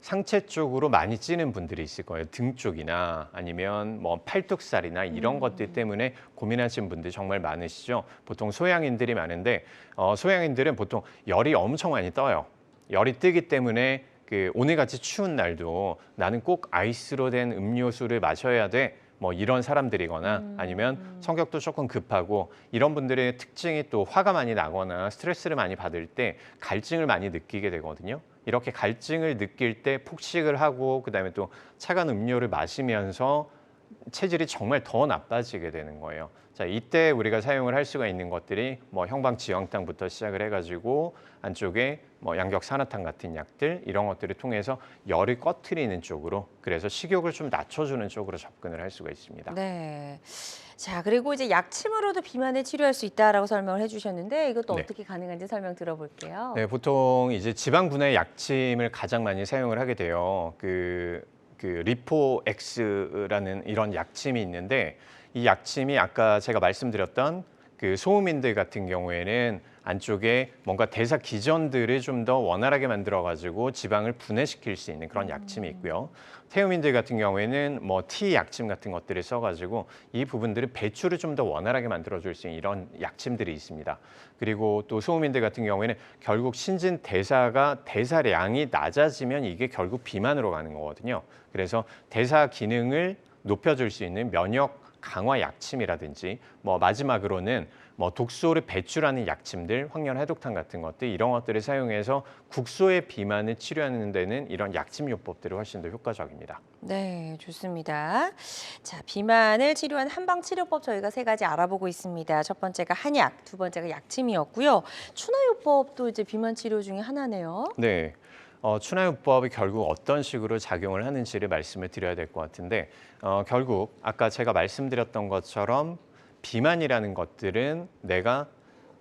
상체 쪽으로 많이 찌는 분들이 있을 거예요. 등 쪽이나 아니면 뭐 팔뚝살이나 이런 것들 때문에 고민하시는 분들이 정말 많으시죠. 보통 소양인들이 많은데 소양인들은 보통 열이 엄청 많이 떠요. 열이 뜨기 때문에 오늘같이 추운 날도 나는 꼭 아이스로 된 음료수를 마셔야 돼. 뭐 이런 사람들이거나 아니면 성격도 조금 급하고, 이런 분들의 특징이 또 화가 많이 나거나 스트레스를 많이 받을 때 갈증을 많이 느끼게 되거든요. 이렇게 갈증을 느낄 때 폭식을 하고 그다음에 또 차가운 음료를 마시면서 체질이 정말 더 나빠지게 되는 거예요. 자, 이때 우리가 사용을 할 수가 있는 것들이 뭐 형방지황탕부터 시작을 해가지고 안쪽에 뭐 양격산화탕 같은 약들, 이런 것들을 통해서 열을 꺼트리는 쪽으로, 그래서 식욕을 좀 낮춰주는 쪽으로 접근을 할 수가 있습니다. 네. 자, 그리고 이제 약침으로도 비만을 치료할 수 있다라고 설명을 해주셨는데 이것도 네. 어떻게 가능한지 설명 들어볼게요. 네, 보통 이제 지방 분해 약침을 가장 많이 사용을 하게 돼요. 리포엑스라는 이런 약침이 있는데, 이 약침이 아까 제가 말씀드렸던 그 소음인들 같은 경우에는 안쪽에 뭔가 대사 기전들을 좀 더 원활하게 만들어가지고 지방을 분해시킬 수 있는 그런 약침이 있고요. 태음인들 같은 경우에는 뭐 T 약침 같은 것들을 써가지고 이 부분들을 배출을 좀 더 원활하게 만들어줄 수 있는 이런 약침들이 있습니다. 그리고 또 소음인들 같은 경우에는 결국 신진 대사량이 낮아지면 이게 결국 비만으로 가는 거거든요. 그래서 대사 기능을 높여줄 수 있는 면역 강화 약침이라든지 뭐 마지막으로는 뭐 독소를 배출하는 약침들, 황련 해독탕 같은 것들 이런 것들을 사용해서 국소의 비만을 치료하는 데는 이런 약침 요법들이 훨씬 더 효과적입니다. 네, 좋습니다. 자, 비만을 치료한 한방 치료법 저희가 세 가지 알아보고 있습니다. 첫 번째가 한약, 두 번째가 약침이었고요. 추나요법도 이제 비만 치료 중에 하나네요. 네. 추나요법이 결국 어떤 식으로 작용을 하는지를 말씀을 드려야 될 것 같은데 결국 아까 제가 말씀드렸던 것처럼 비만이라는 것들은 내가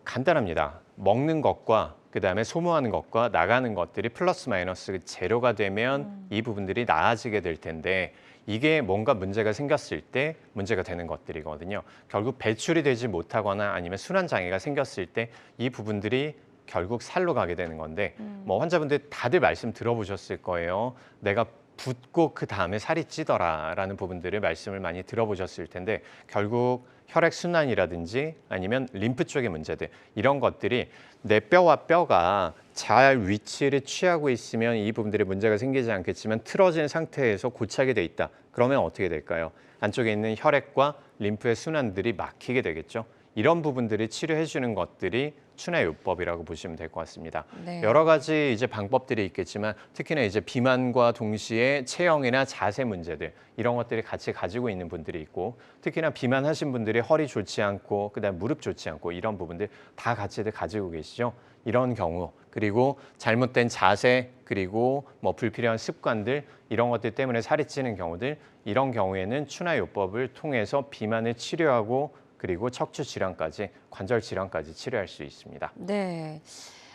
간단합니다. 먹는 것과 그다음에 소모하는 것과 나가는 것들이 플러스 마이너스 제로가 되면 이 부분들이 나아지게 될 텐데 이게 뭔가 문제가 생겼을 때 문제가 되는 것들이거든요. 결국 배출이 되지 못하거나 아니면 순환 장애가 생겼을 때 이 부분들이 결국 살로 가게 되는 건데 뭐 환자분들 다들 말씀 들어보셨을 거예요. 내가 붓고 그 다음에 살이 찌더라라는 부분들을 말씀을 많이 들어보셨을 텐데 결국 혈액 순환이라든지 아니면 림프 쪽의 문제들 이런 것들이 내 뼈와 뼈가 잘 위치를 취하고 있으면 이 부분들에 문제가 생기지 않겠지만 틀어진 상태에서 고착이 돼 있다. 그러면 어떻게 될까요? 안쪽에 있는 혈액과 림프의 순환들이 막히게 되겠죠. 이런 부분들을 치료해 주는 것들이 추나요법이라고 보시면 될 것 같습니다. 네. 여러 가지 이제 방법들이 있겠지만 특히나 이제 비만과 동시에 체형이나 자세 문제들 이런 것들이 같이 가지고 있는 분들이 있고 특히나 비만하신 분들이 허리 좋지 않고 그다음 무릎 좋지 않고 이런 부분들 다 같이들 가지고 계시죠. 이런 경우 그리고 잘못된 자세 그리고 뭐 불필요한 습관들 이런 것들 때문에 살이 찌는 경우들 이런 경우에는 추나요법을 통해서 비만을 치료하고 그리고 척추 질환까지 관절 질환까지 치료할 수 있습니다. 네.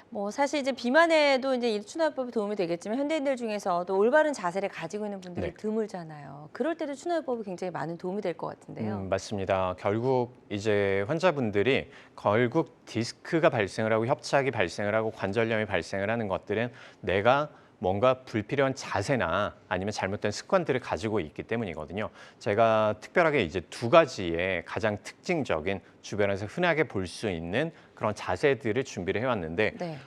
뭐 사실 이제 비만에도 이제 이 추나요법이 도움이 되겠지만 현대인들 중에서도 올바른 자세를 가지고 있는 분들이 네. 드물잖아요. 그럴 때도 추나요법이 굉장히 많은 도움이 될 것 같은데요. 맞습니다. 결국 이제 환자분들이 결국 디스크가 발생을 하고 협착이 발생을 하고 관절염이 발생을 하는 것들은 내가 뭔가 불필요한 자세나 아니면 잘못된 습관들을 가지고 있기 때문이거든요. 제가 특별하게 이제 두 가지의 가장 특징적인 주변에서 흔하게 볼 수 있는 그런 자세들을 준비를 해왔는데 네.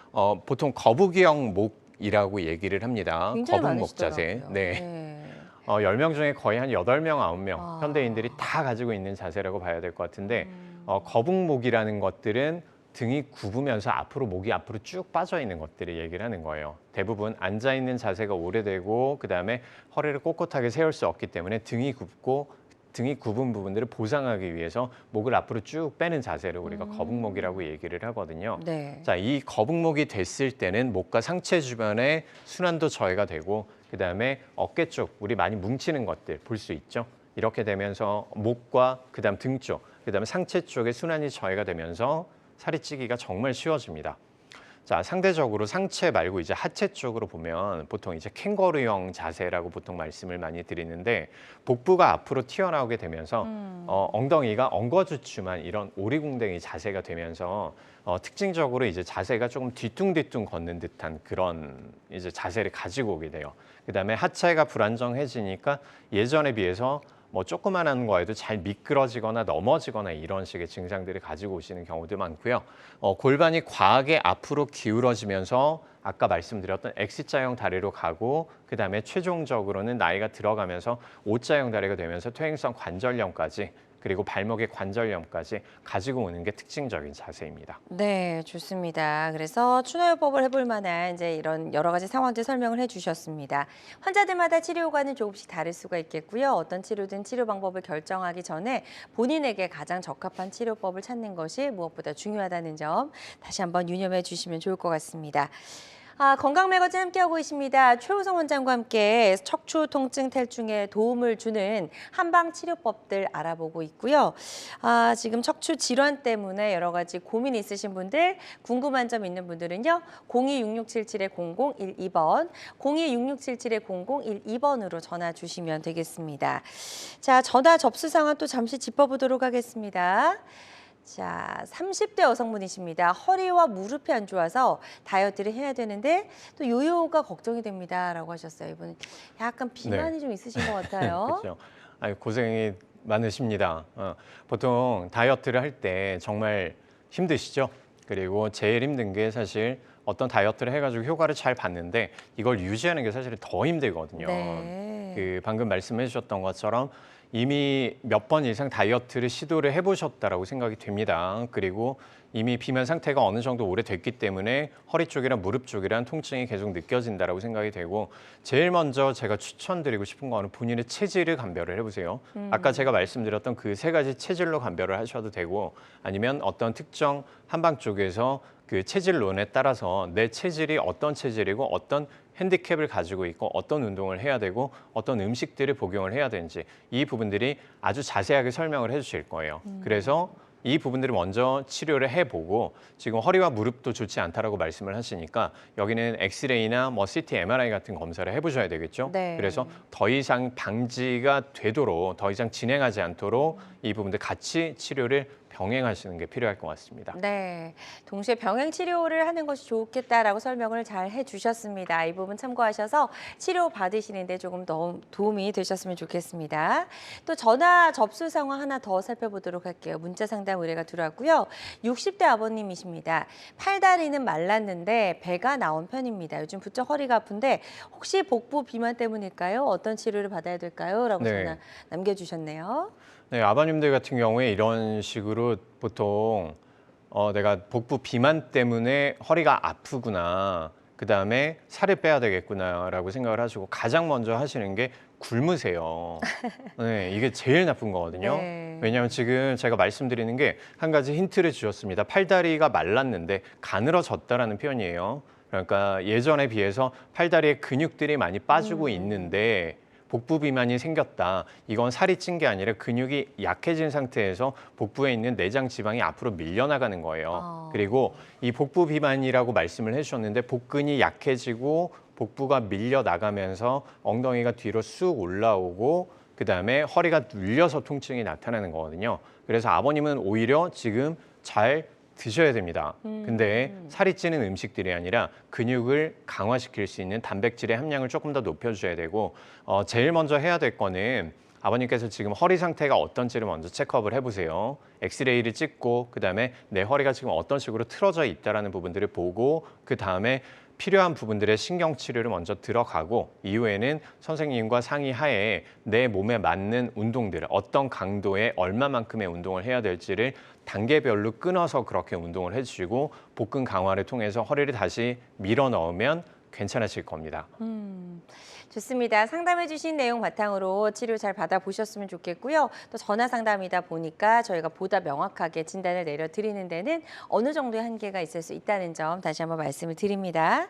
보통 거북이형 목이라고 얘기를 합니다. 굉장히 거북목 자세. 많으시더라고요. 네. 네. 10명 중에 거의 한 8명, 9명 아. 현대인들이 다 가지고 있는 자세라고 봐야 될 것 같은데 거북목이라는 것들은 등이 굽으면서 목이 앞으로 쭉 빠져 있는 것들을 얘기를 하는 거예요. 대부분 앉아 있는 자세가 오래되고 그다음에 허리를 꼿꼿하게 세울 수 없기 때문에 등이 굽은 부분들을 보상하기 위해서 목을 앞으로 쭉 빼는 자세를 우리가 거북목이라고 얘기를 하거든요. 네. 자, 이 거북목이 됐을 때는 목과 상체 주변에 순환도 저해가 되고 그다음에 어깨 쪽 우리 많이 뭉치는 것들 볼 수 있죠. 이렇게 되면서 목과 그다음 등 쪽, 그다음에 상체 쪽에 순환이 저해가 되면서 살이 찌기가 정말 쉬워집니다. 자, 상대적으로 상체 말고 이제 하체 쪽으로 보면 보통 이제 캥거루형 자세라고 보통 말씀을 많이 드리는데 복부가 앞으로 튀어나오게 되면서 엉덩이가 엉거주춤한 이런 오리궁뎅이 자세가 되면서 특징적으로 이제 자세가 조금 뒤뚱뒤뚱 걷는 듯한 그런 이제 자세를 가지고 오게 돼요. 그다음에 하체가 불안정해지니까 예전에 비해서 뭐 조그만한 거에도 잘 미끄러지거나 넘어지거나 이런 식의 증상들을 가지고 오시는 경우도 많고요. 골반이 과하게 앞으로 기울어지면서 아까 말씀드렸던 X자형 다리로 가고 그다음에 최종적으로는 나이가 들어가면서 O자형 다리가 되면서 퇴행성 관절염까지 그리고 발목의 관절염까지 가지고 오는 게 특징적인 자세입니다. 네, 좋습니다. 그래서 추나요법을 해볼 만한 이제 이런 여러 가지 상황들 설명을 해주셨습니다. 환자들마다 치료 효과는 조금씩 다를 수가 있겠고요. 어떤 치료든 치료 방법을 결정하기 전에 본인에게 가장 적합한 치료법을 찾는 것이 무엇보다 중요하다는 점 다시 한번 유념해 주시면 좋을 것 같습니다. 건강 매거진 함께하고 있습니다. 최우성 원장과 함께 척추 통증 탈중에 도움을 주는 한방 치료법들 알아보고 있고요. 지금 척추 질환 때문에 여러 가지 고민 있으신 분들, 궁금한 점 있는 분들은요. 026677-0012번, 026677-0012번으로 전화 주시면 되겠습니다. 자, 전화 접수 상황 또 잠시 짚어보도록 하겠습니다. 자, 30대 여성분이십니다. 허리와 무릎이 안 좋아서 다이어트를 해야 되는데 또 요요가 걱정이 됩니다라고 하셨어요. 이분은 약간 비만이 좀 있으신 것 같아요. 그렇죠. 아유, 고생이 많으십니다. 보통 다이어트를 할 때 정말 힘드시죠? 그리고 제일 힘든 게 사실 어떤 다이어트를 해가지고 효과를 잘 봤는데 이걸 유지하는 게 사실 더 힘들거든요. 네. 그 방금 말씀해 주셨던 것처럼 이미 몇 번 이상 다이어트를 시도를 해보셨다라고 생각이 됩니다. 그리고 이미 비만 상태가 어느 정도 오래됐기 때문에 허리 쪽이랑 무릎 쪽이랑 통증이 계속 느껴진다라고 생각이 되고 제일 먼저 제가 추천드리고 싶은 거는 본인의 체질을 감별을 해보세요. 아까 제가 말씀드렸던 그 세 가지 체질로 감별을 하셔도 되고 아니면 어떤 특정 한방 쪽에서 그 체질론에 따라서 내 체질이 어떤 체질이고 어떤 핸디캡을 가지고 있고 어떤 운동을 해야 되고 어떤 음식들을 복용을 해야 되는지 이 부분들이 아주 자세하게 설명을 해주실 거예요. 그래서 이 부분들을 먼저 치료를 해보고 지금 허리와 무릎도 좋지 않다라고 말씀을 하시니까 여기는 엑스레이나 뭐 CT, MRI 같은 검사를 해보셔야 되겠죠. 네. 그래서 더 이상 방지가 되도록 더 이상 진행하지 않도록 이 부분들 같이 치료를 병행하시는 게 필요할 것 같습니다. 네, 동시에 병행 치료를 하는 것이 좋겠다라고 설명을 잘 해주셨습니다. 이 부분 참고하셔서 치료 받으시는데 조금 더 도움이 되셨으면 좋겠습니다. 또 전화 접수 상황 하나 더 살펴보도록 할게요. 문자 상담 의뢰가 들어왔고요. 60대 아버님이십니다. 팔다리는 말랐는데 배가 나온 편입니다. 요즘 부쩍 허리가 아픈데 혹시 복부 비만 때문일까요? 어떤 치료를 받아야 될까요? 라고 네. 전화 남겨주셨네요. 네, 아버님들 같은 경우에 이런 식으로 보통 내가 복부 비만 때문에 허리가 아프구나. 그다음에 살을 빼야 되겠구나라고 생각을 하시고 가장 먼저 하시는 게 굶으세요. 네, 이게 제일 나쁜 거거든요. 네. 왜냐하면 지금 제가 말씀드리는 게 한 가지 힌트를 주셨습니다. 팔다리가 말랐는데 가늘어졌다라는 표현이에요. 그러니까 예전에 비해서 팔다리에 근육들이 많이 빠지고 있는데 복부 비만이 생겼다. 이건 살이 찐 게 아니라 근육이 약해진 상태에서 복부에 있는 내장 지방이 앞으로 밀려나가는 거예요. 그리고 이 복부 비만이라고 말씀을 해주셨는데 복근이 약해지고 복부가 밀려나가면서 엉덩이가 뒤로 쑥 올라오고 그다음에 허리가 눌려서 통증이 나타나는 거거든요. 그래서 아버님은 오히려 지금 잘 드셔야 됩니다. 근데 살이 찌는 음식들이 아니라 근육을 강화시킬 수 있는 단백질의 함량을 조금 더 높여줘야 되고 제일 먼저 해야 될 거는 아버님께서 지금 허리 상태가 어떤지를 먼저 체크업을 해보세요. 엑스레이를 찍고 그다음에 내 허리가 지금 어떤 식으로 틀어져 있다라는 부분들을 보고 그다음에 필요한 부분들의 신경 치료를 먼저 들어가고 이후에는 선생님과 상의하에 내 몸에 맞는 운동들을 어떤 강도에 얼마만큼의 운동을 해야 될지를 단계별로 끊어서 그렇게 운동을 해주시고 복근 강화를 통해서 허리를 다시 밀어 넣으면 괜찮아질 겁니다. 좋습니다. 상담해 주신 내용 바탕으로 치료 잘 받아보셨으면 좋겠고요. 또 전화 상담이다 보니까 저희가 보다 명확하게 진단을 내려드리는 데는 어느 정도의 한계가 있을 수 있다는 점 다시 한번 말씀을 드립니다.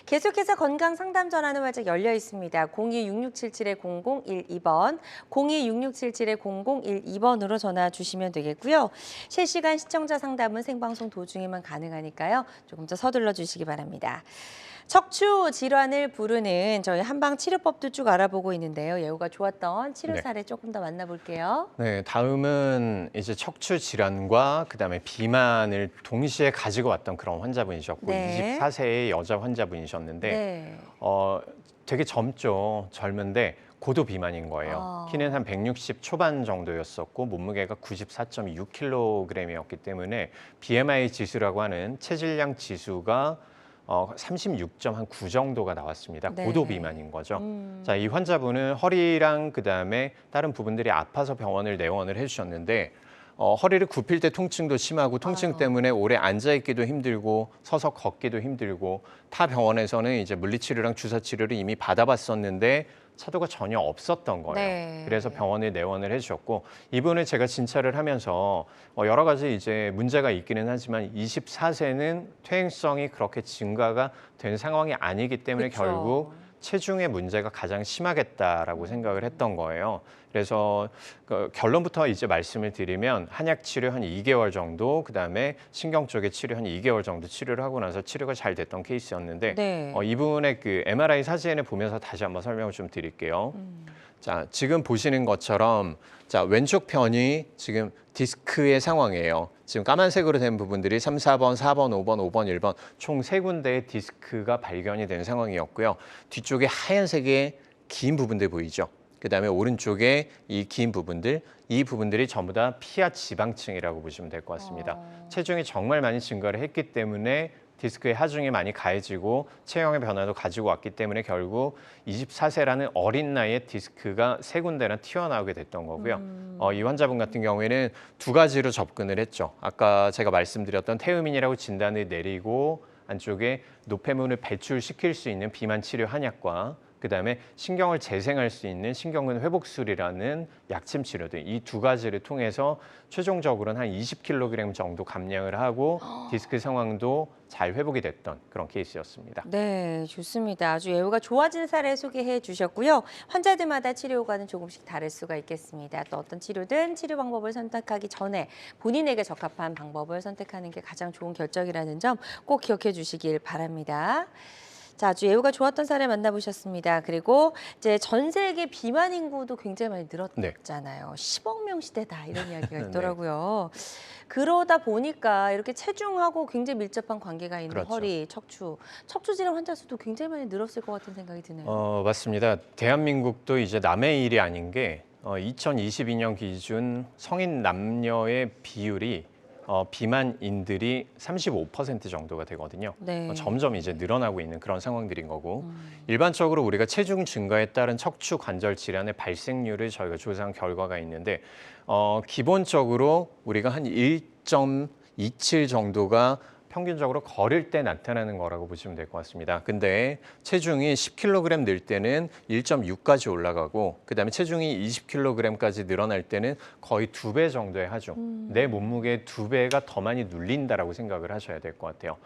계속해서 건강 상담 전화는 활짝 열려 있습니다. 026677-0012번, 026677-0012번으로 전화 주시면 되겠고요. 실시간 시청자 상담은 생방송 도중에만 가능하니까요. 조금 더 서둘러 주시기 바랍니다. 척추 질환을 부르는 저희 한방 치료법도 쭉 알아보고 있는데요. 예후가 좋았던 치료 사례 조금 더 만나볼게요. 네, 다음은 이제 척추 질환과 그다음에 비만을 동시에 가지고 왔던 그런 환자분이셨고 네. 24세의 여자 환자분이셨는데 네. 되게 젊은데 고도 비만인 거예요. 키는 한 160 초반 정도였었고 몸무게가 94.6kg이었기 때문에 BMI 지수라고 하는 체질량 지수가 36.9 정도가 나왔습니다. 네. 고도 비만인 거죠. 자, 이 환자분은 허리랑 그다음에 다른 부분들이 아파서 병원을 내원을 해주셨는데 허리를 굽힐 때 통증도 심하고 통증 때문에 오래 앉아있기도 힘들고 서서 걷기도 힘들고 타 병원에서는 이제 물리치료랑 주사치료를 이미 받아봤었는데 차도가 전혀 없었던 거예요. 네. 그래서 병원에 내원을 해주셨고 이분을 제가 진찰을 하면서 여러 가지 이제 문제가 있기는 하지만 24세는 퇴행성이 그렇게 증가가 된 상황이 아니기 때문에 그쵸. 결국 체중의 문제가 가장 심하겠다라고 생각을 했던 거예요. 그래서 결론부터 이제 말씀을 드리면 한약 치료 한 2개월 정도, 그다음에 신경 쪽의 치료 한 2개월 정도 치료를 하고 나서 치료가 잘 됐던 케이스였는데 네. 이분의 그 MRI 사진을 보면서 다시 한번 설명을 좀 드릴게요. 자, 지금 보시는 것처럼 자, 왼쪽 편이 지금 디스크의 상황이에요. 지금 까만색으로 된 부분들이 3, 4번, 4번, 5번, 5번, 1번 총 3군데의 디스크가 발견이 된 상황이었고요. 뒤쪽에 하얀색의 긴 부분들 보이죠? 그다음에 오른쪽에 이 긴 부분들, 이 부분들이 전부 다 피하 지방층이라고 보시면 될 것 같습니다. 체중이 정말 많이 증가를 했기 때문에 디스크의 하중이 많이 가해지고 체형의 변화도 가지고 왔기 때문에 결국 24세라는 어린 나이에 디스크가 3군데나 튀어나오게 됐던 거고요. 이 환자분 같은 경우에는 2가지로 접근을 했죠. 아까 제가 말씀드렸던 태음인이라고 진단을 내리고 안쪽에 노폐물을 배출시킬 수 있는 비만 치료 한약과 그다음에 신경을 재생할 수 있는 신경근 회복술이라는 약침 치료들 이 2가지를 통해서 최종적으로는 한 20kg 정도 감량을 하고 디스크 상황도 잘 회복이 됐던 그런 케이스였습니다. 네, 좋습니다. 아주 예후가 좋아진 사례 소개해 주셨고요. 환자들마다 치료 효과는 조금씩 다를 수가 있겠습니다. 또 어떤 치료든 치료 방법을 선택하기 전에 본인에게 적합한 방법을 선택하는 게 가장 좋은 결정이라는 점 꼭 기억해 주시길 바랍니다. 자, 아주 예후가 좋았던 사례 만나보셨습니다. 그리고 이제 전 세계 비만 인구도 굉장히 많이 늘었잖아요. 10억 명 시대다 이런 이야기가 네. 있더라고요. 그러다 보니까 이렇게 체중하고 굉장히 밀접한 관계가 있는 그렇죠. 허리, 척추 질환 환자 수도 굉장히 많이 늘었을 것 같은 생각이 드네요. 맞습니다. 대한민국도 이제 남의 일이 아닌 게 2022년 기준 성인 남녀의 비율이 비만인들이 35% 정도가 되거든요. 네. 점점 이제 늘어나고 있는 그런 상황들인 거고 일반적으로 우리가 체중 증가에 따른 척추 관절 질환의 발생률을 저희가 조사한 결과가 있는데 기본적으로 우리가 한 1.27 정도가 평균적으로 걸을 때 나타나는 거라고 보시면 될 것 같습니다. 근데 체중이 10kg 늘 때는 1.6까지 올라가고 그다음에 체중이 20kg까지 늘어날 때는 거의 2배 정도의 하중. 내 몸무게의 2배가 더 많이 눌린다라고 생각을 하셔야 될 것 같아요.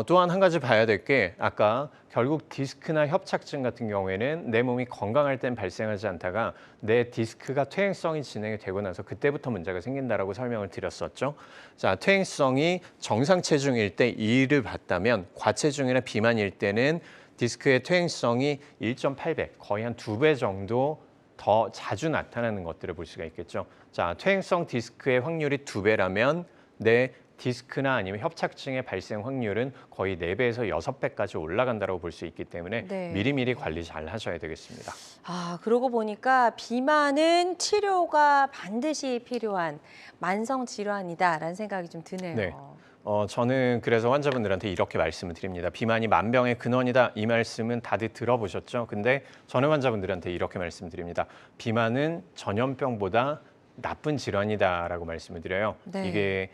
또한 한 가지 봐야 될 게 아까 결국 디스크나 협착증 같은 경우에는 내 몸이 건강할 땐 발생하지 않다가 내 디스크가 퇴행성이 진행이 되고 나서 그때부터 문제가 생긴다라고 설명을 드렸었죠. 자, 퇴행성이 정상 체중일 때 2를 봤다면 과체중이나 비만일 때는 디스크의 퇴행성이 1.8배, 거의 한 2배 정도 더 자주 나타나는 것들을 볼 수가 있겠죠. 자, 퇴행성 디스크의 확률이 2배라면 내 디스크나 아니면 협착증의 발생 확률은 거의 4배에서 6배까지 올라간다고 볼 수 있기 때문에 네. 미리미리 관리 잘 하셔야 되겠습니다. 아, 그러고 보니까 비만은 치료가 반드시 필요한 만성 질환이다라는 생각이 좀 드네요. 네. 저는 그래서 환자분들한테 이렇게 말씀을 드립니다. 비만이 만병의 근원이다. 이 말씀은 다들 들어보셨죠? 근데 저는 환자분들한테 이렇게 말씀드립니다. 비만은 전염병보다 나쁜 질환이다라고 말씀을 드려요. 네. 이게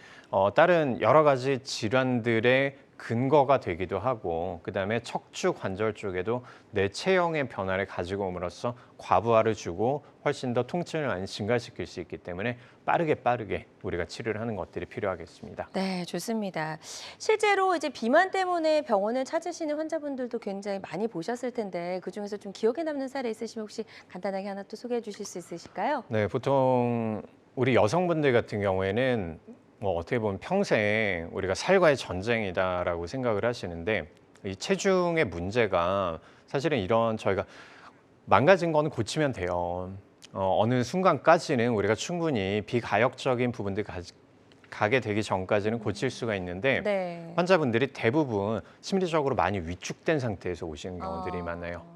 다른 여러 가지 질환들의 근거가 되기도 하고 그다음에 척추 관절 쪽에도 내 체형의 변화를 가지고 옴으로써 과부하를 주고 훨씬 더 통증을 많이 증가시킬 수 있기 때문에 빠르게 우리가 치료를 하는 것들이 필요하겠습니다. 네, 좋습니다. 실제로 이제 비만 때문에 병원을 찾으시는 환자분들도 굉장히 많이 보셨을 텐데 그중에서 좀 기억에 남는 사례 있으시면 혹시 간단하게 하나 또 소개해 주실 수 있으실까요? 네, 보통 우리 여성분들 같은 경우에는 뭐 어떻게 보면 평생 우리가 살과의 전쟁이다라고 생각을 하시는데 이 체중의 문제가 사실은 이런 저희가 망가진 거는 고치면 돼요. 어느 순간까지는 우리가 충분히 비가역적인 부분들 가게 되기 전까지는 고칠 수가 있는데 네. 환자분들이 대부분 심리적으로 많이 위축된 상태에서 오시는 경우들이 많아요.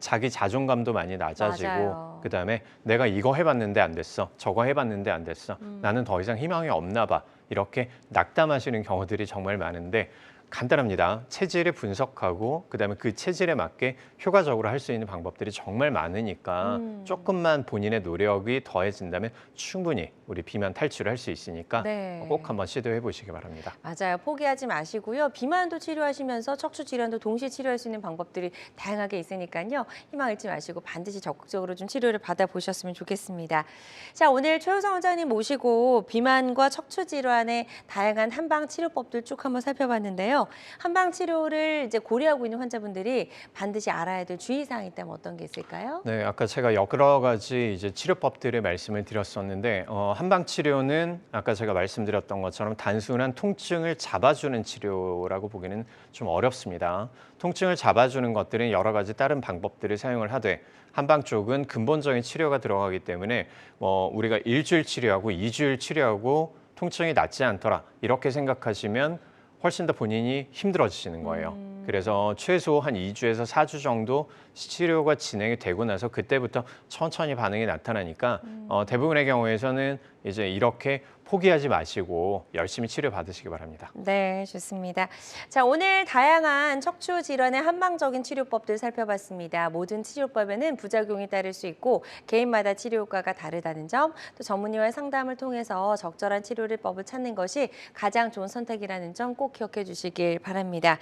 자기 자존감도 많이 낮아지고 맞아요. 그다음에 내가 이거 해봤는데 안 됐어, 저거 해봤는데 안 됐어, 나는 더 이상 희망이 없나 봐 이렇게 낙담하시는 경우들이 정말 많은데 간단합니다. 체질을 분석하고 그다음에 그 체질에 맞게 효과적으로 할 수 있는 방법들이 정말 많으니까 조금만 본인의 노력이 더해진다면 충분히 우리 비만 탈출을 할 수 있으니까 네. 꼭 한번 시도해 보시기 바랍니다. 맞아요. 포기하지 마시고요. 비만도 치료하시면서 척추 질환도 동시에 치료할 수 있는 방법들이 다양하게 있으니까요. 희망 잃지 마시고 반드시 적극적으로 좀 치료를 받아보셨으면 좋겠습니다. 자, 오늘 최우성 원장님 모시고 비만과 척추 질환의 다양한 한방 치료법들 쭉 한번 살펴봤는데요. 있는데요. 한방 치료를 이제 고려하고 있는 환자분들이 반드시 알아야 될 주의사항이 있다면 어떤 게 있을까요? 네, 아까 제가 여러 가지 이제 치료법들을 말씀을 드렸었는데 한방 치료는 아까 제가 말씀드렸던 것처럼 단순한 통증을 잡아주는 치료라고 보기는 좀 어렵습니다. 통증을 잡아주는 것들은 여러 가지 다른 방법들을 사용을 하되 한방 쪽은 근본적인 치료가 들어가기 때문에 우리가 일주일 치료하고 2주일 치료하고 통증이 낫지 않더라 이렇게 생각하시면 훨씬 더 본인이 힘들어지시는 거예요. 그래서 최소 한 2주에서 4주 정도 치료가 진행이 되고 나서 그때부터 천천히 반응이 나타나니까 대부분의 경우에서는 이제 이렇게 포기하지 마시고 열심히 치료 받으시기 바랍니다. 네, 좋습니다. 자, 오늘 다양한 척추 질환의 한방적인 치료법들 살펴봤습니다. 모든 치료법에는 부작용이 따를 수 있고 개인마다 치료 효과가 다르다는 점, 또 전문의와의 상담을 통해서 적절한 치료법을 찾는 것이 가장 좋은 선택이라는 점 꼭 기억해 주시길 바랍니다.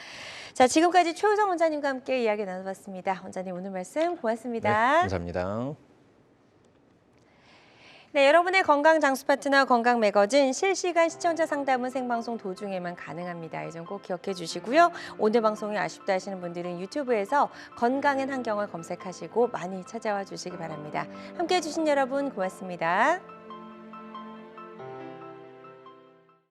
자, 지금까지 최우정 원장님과 함께 이야기 나눠봤습니다. 원장님 오늘 말씀 네, 고맙습니다. 감사합니다. 네, 여러분의 건강 장수 파트너 건강 매거진 실시간 시청자 상담은 생방송 도중에만 가능합니다. 이 점 꼭 기억해 주시고요. 오늘 방송이 아쉽다 하시는 분들은 유튜브에서 건강한 환경을 검색하시고 많이 찾아와 주시기 바랍니다. 함께해 주신 여러분 고맙습니다.